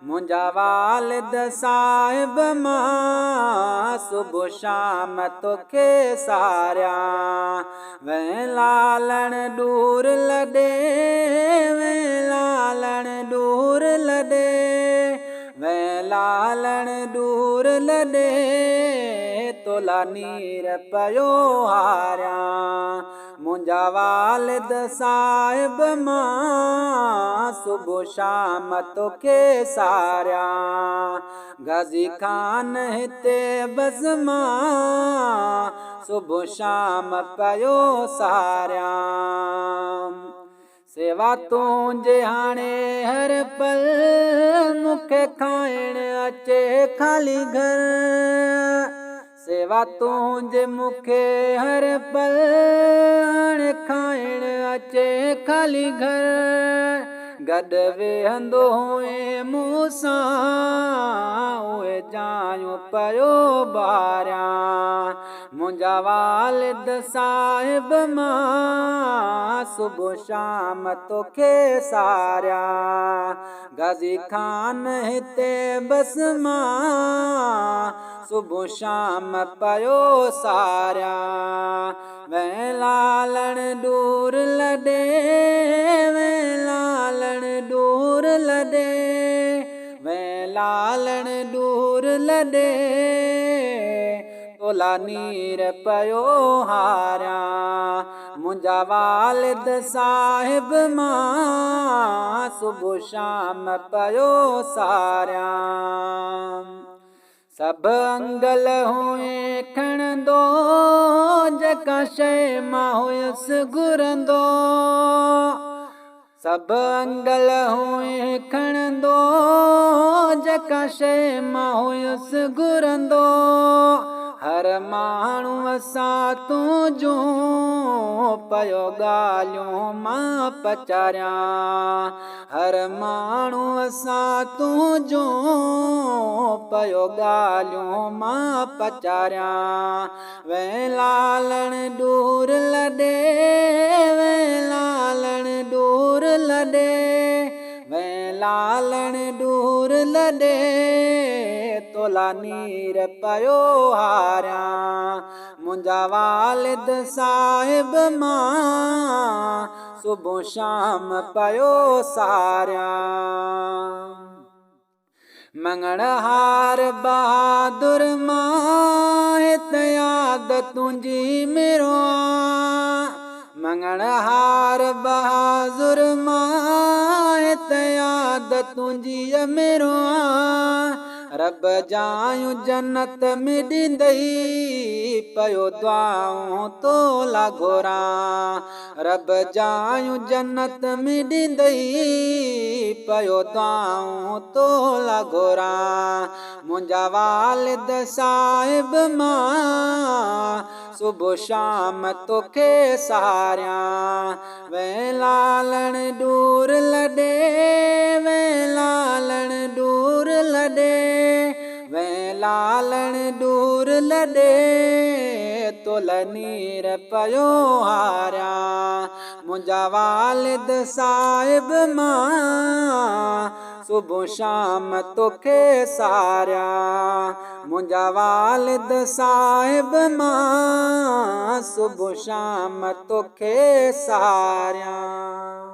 मुंहिंजा वालिद साहिब मां सुबुह शाम तोखे सारियां। वै लालण दूर लॾे, वै लालण दूर लॾे, वै लालण दूर लॾे, तोला नीर पयो हारियां। मुंहिंजा वालिद साहिब मां सुबुह शाम तोखे सारियां। गाज़ी खान हिते बस मां सुबुह शाम पयो सारियां। सेवा तुंहिंजे हाणे हर पल, मूंखे खाइण अचे ख़ाली घर। सेवा तुंहिंजे मूंखे हर पल, हाणे खाइण अचे ख़ाली घर। गॾु वेहंदो हुए मूं सां, उहे जायूं पयो ॿारियां। मुंहिंजा वालिद साहिब मां सुबुह शाम तोखे सारियां। गाज़ी खान हिते बस मां सुबुह शाम पयो सारियां। वै लालण दूर लॾे, वै लालण दूर लॾे, वै लालण दूर लॾे, तोला नीर पयो हारियां। मुंहिंजा वालिद साहिब मां सुबुह शाम पयो सारियां। सभु अंगल हुए खणंदो, जेका शइ मां हुयसि घुरंदो। सभु अंगल हुए खणंदो, जेका शइ मां हुयसि घुरंदो। हर माण्हूअ सां तुंहिंजूं पयो ॻाल्हियूं मां पचारियां। हर माण्हूअ सां तुंहिंजूं पयो ॻाल्हियूं मां पचारियां। वै लालण दूर लॾे, वै लालण दूर लॾे, वै लालण दूर लॾे, तोला नीर पयो हारियां। मुंहिंजा वालिद साहिब मां सुबुह शाम पयो सारियां। मंगण हार बहादुर मां हिते याद तुंहिंजी मेरो आ। मंगण हार बहादुर मां हिते याद तुंहिंजी मेरो आ। रब जायूं जन्नत में ॾींदई, पयो दुआऊं तोला घुरां। रब जायूं जन्नत में ॾींदई, पयो दुआऊं तोला घुरां। मुंहिंजा वालिद साहिब मां सुबुह शाम तोखे सारियां। वै लालण दूर लॾे, वै लालण दूर लॾे, वै लालण दूर लॾे, तोला नीर पयो हारियां। मुंहिंजा वालिद साहिब मां सुबुह शाम तोखे सारियां। मुंहिंजा वालिद साहिब मां सुबुह शाम तोखे सारियां।